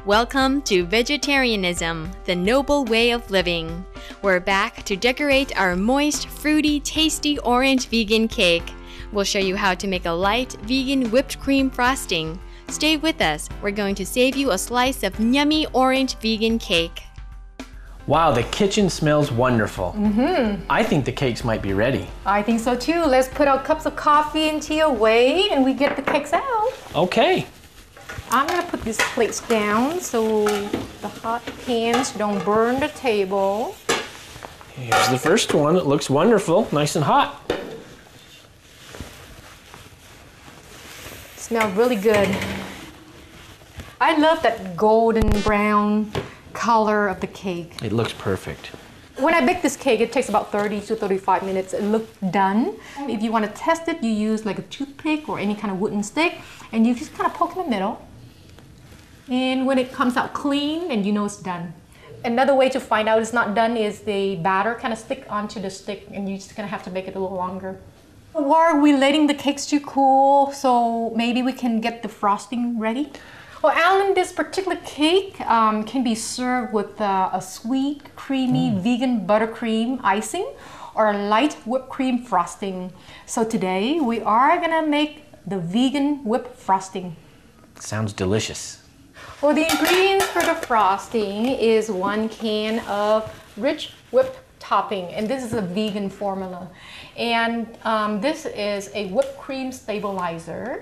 Welcome to Vegetarianism, the noble way of living. We're back to decorate our moist, fruity, tasty orange vegan cake. We'll show you how to make a light vegan whipped cream frosting. Stay with us. We're going to save you a slice of yummy orange vegan cake. Wow, the kitchen smells wonderful. I think the cakes might be ready. I think so too. Let's put our cups of coffee and tea away and we get the cakes out. Okay. I'm gonna put these plates down so the hot pans don't burn the table. Here's the first one. It looks wonderful, nice and hot. Smells really good. I love that golden brown color of the cake. It looks perfect. When I bake this cake, it takes about 30 to 35 minutes. It looks done. If you want to test it, you use like a toothpick or any kind of wooden stick, and you just kind of poke in the middle. And when it comes out clean, and you know it's done. Another way to find out it's not done is the batter kind of stick onto the stick, and you're just gonna have to make it a little longer. While we're letting the cakes to cool, so maybe we can get the frosting ready. Well, Alan, this particular cake can be served with a sweet, creamy vegan buttercream icing or a light whipped cream frosting. So today we are gonna make the vegan whipped frosting. Sounds delicious. Well, the ingredients for the frosting is 1 can of rich whipped topping, and this is a vegan formula. And this is a whipped cream stabilizer,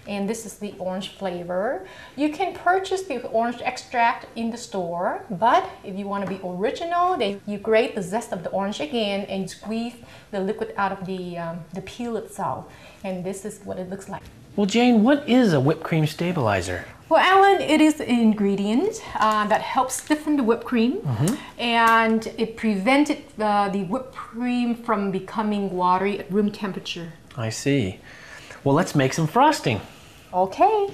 and this is the orange flavor. You can purchase the orange extract in the store, but if you want to be original, then you grate the zest of the orange again and squeeze the liquid out of the peel itself. And this is what it looks like. Well, Jane, what is a whipped cream stabilizer? Well, Alan, it is an ingredient that helps stiffen the whipped cream, and it prevented the whipped cream from becoming watery at room temperature. I see. Well, let's make some frosting. Okay.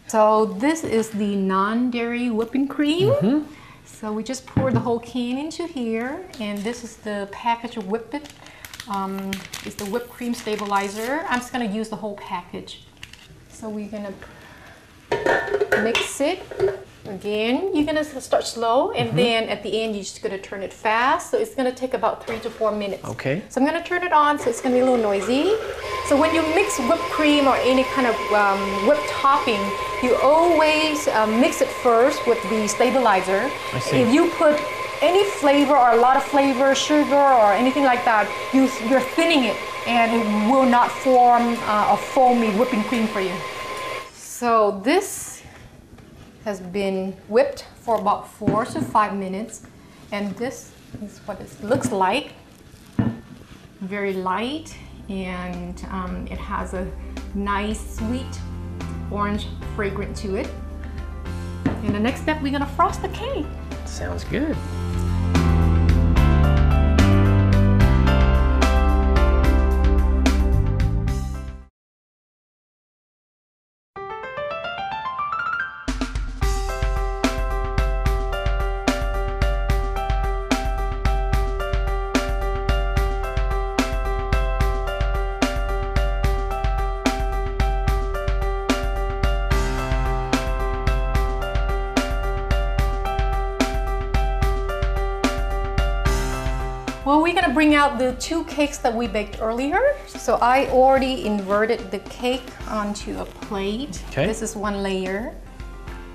So this is the non-dairy whipping cream. So we just pour the whole can into here, and this is the package of Whip It. It's the whipped cream stabilizer. I'm just going to use the whole package. So we're going to mix it. Again, you're gonna start slow, and then at the end you're just gonna turn it fast. So it's gonna take about 3 to 4 minutes. Okay. So I'm gonna turn it on, so it's gonna be a little noisy. So when you mix whipped cream or any kind of whipped topping, you always mix it first with the stabilizer. I see. If you put any flavor or a lot of flavor, sugar or anything like that, you're thinning it, and it will not form a foamy whipping cream for you. So this has been whipped for about 4 to 5 minutes, and this is what it looks like. Very light, and it has a nice sweet orange fragrance to it. And the next step, we're gonna frost the cake. Sounds good. Well, we're gonna bring out the 2 cakes that we baked earlier. So I already inverted the cake onto a plate. Okay. This is 1 layer,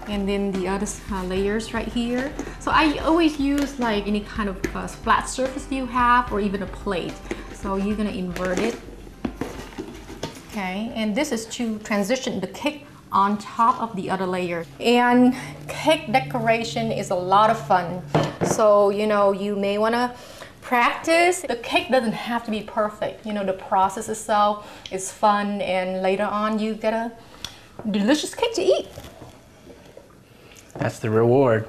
and then the other layers right here. So I always use like any kind of flat surface you have, or even a plate. So you're gonna invert it. Okay, and this is to transition the cake on top of the other layer. And cake decoration is a lot of fun. So, you know, you may wanna practice. The cake doesn't have to be perfect. You know, the process itself is fun, and later on you get a delicious cake to eat. That's the reward.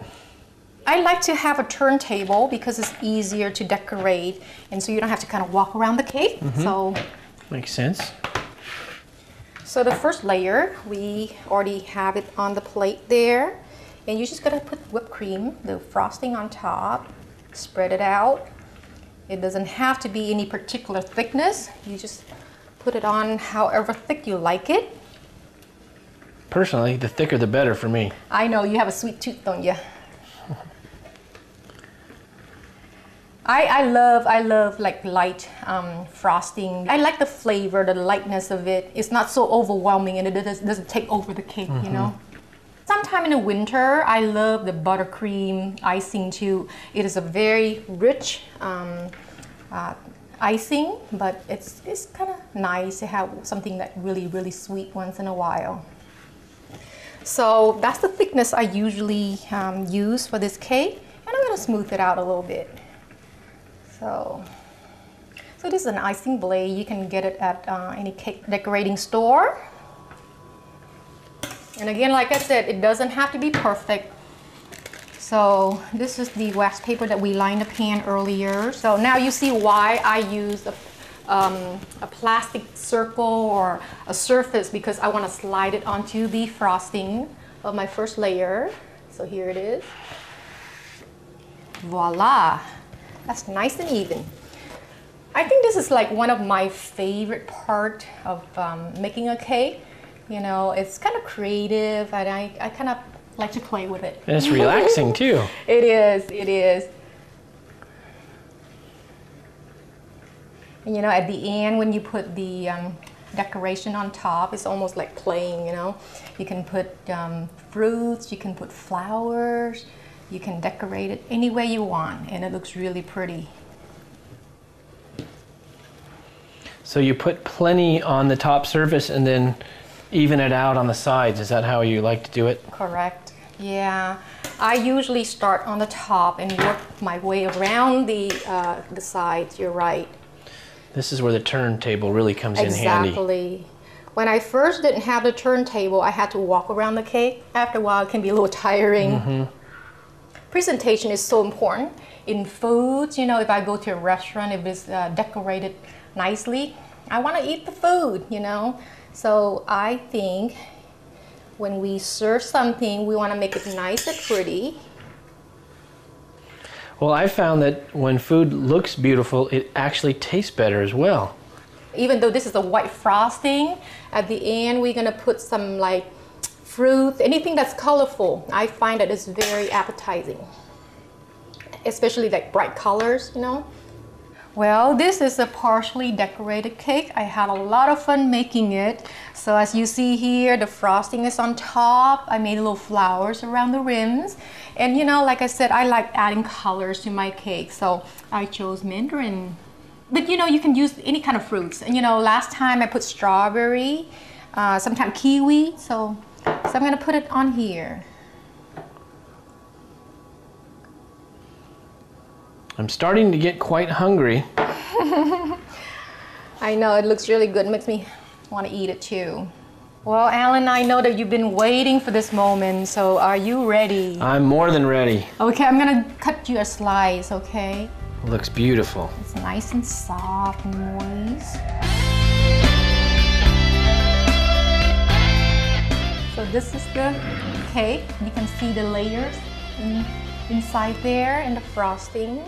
I like to have a turntable because it's easier to decorate, and so you don't have to kind of walk around the cake. So Makes sense. So the first layer, we already have it on the plate there, and you just gotta put whipped cream, the frosting on top, spread it out. It doesn't have to be any particular thickness. You just put it on however thick you like it. personally, the thicker the better for me. I know, you have a sweet tooth, don't you? I love like light frosting. I like the flavor, the lightness of it. It's not so overwhelming and it doesn't take over the cake, you know? Sometime in the winter, I love the buttercream icing too. It is a very rich icing, but it's kind of nice to have something that really sweet once in a while. So that's the thickness I usually use for this cake, and I'm going to smooth it out a little bit. So this is an icing blade. You can get it at any cake decorating store. And again, like I said, it doesn't have to be perfect. So this is the wax paper that we lined the pan earlier. So now you see why I use a plastic circle or a surface, because I want to slide it onto the frosting of my first layer. So here it is. Voila! That's nice and even. I think this is like one of my favorite part of making a cake. You know, it's kind of creative, and I kind of like to play with it. And it's relaxing too. It is, it is. And, you know, at the end when you put the decoration on top, it's almost like playing, you know. You can put fruits, you can put flowers, you can decorate it any way you want, and it looks really pretty. So you put plenty on the top surface and then even it out on the sides. Is that how you like to do it? Correct. Yeah. I usually start on the top and work my way around the sides. You're right. This is where the turntable really comes in handy. Exactly. When I first didn't have the turntable, I had to walk around the cake. After a while, it can be a little tiring. Presentation is so important. In foods, you know, if I go to a restaurant, if it's decorated nicely, I want to eat the food, you know. So I think when we serve something, we want to make it nice and pretty. Well, I found that when food looks beautiful, it actually tastes better as well. Even though this is a white frosting, at the end we're going to put some like fruit, anything that's colorful. I find that it's very appetizing, especially like bright colors, you know. Well, this is a partially decorated cake. I had a lot of fun making it. So as you see here, the frosting is on top. I made little flowers around the rims. And you know, like I said, I like adding colors to my cake. So I chose mandarin. But you know, you can use any kind of fruits. And you know, last time I put strawberry, sometimes kiwi. So I'm gonna put it on here. I'm starting to get quite hungry. I know, it looks really good. It makes me want to eat it too. Well, Alan, I know that you've been waiting for this moment, so are you ready? I'm more than ready. Okay, I'm gonna cut you a slice, okay? It looks beautiful. It's nice and soft and moist. So this is the cake. You can see the layers inside there and the frosting.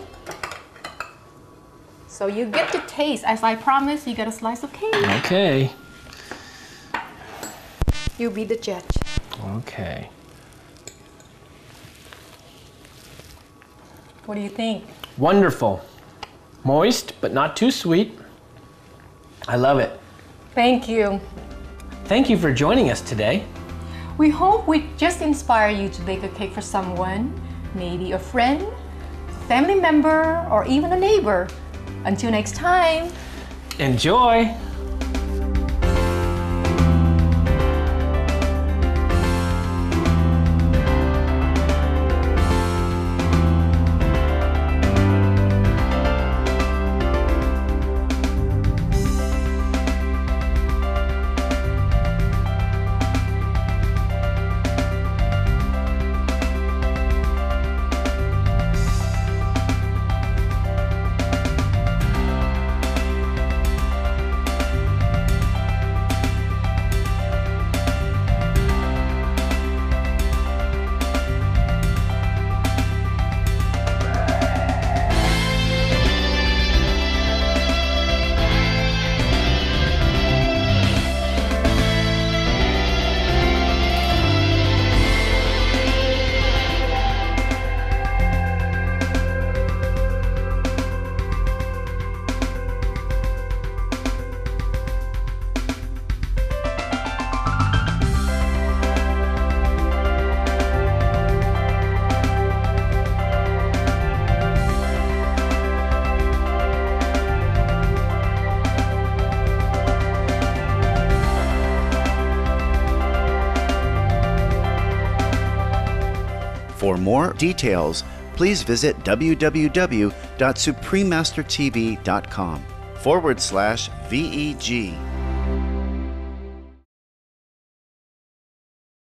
So you get to taste. As I promised, you get a slice of cake. Okay. You be the judge. Okay. What do you think? Wonderful. Moist, but not too sweet. I love it. Thank you. Thank you for joining us today. We hope we just inspire you to bake a cake for someone, maybe a friend, a family member, or even a neighbor. Until next time. Enjoy. For more details, please visit www.suprememastertv.com/VEG.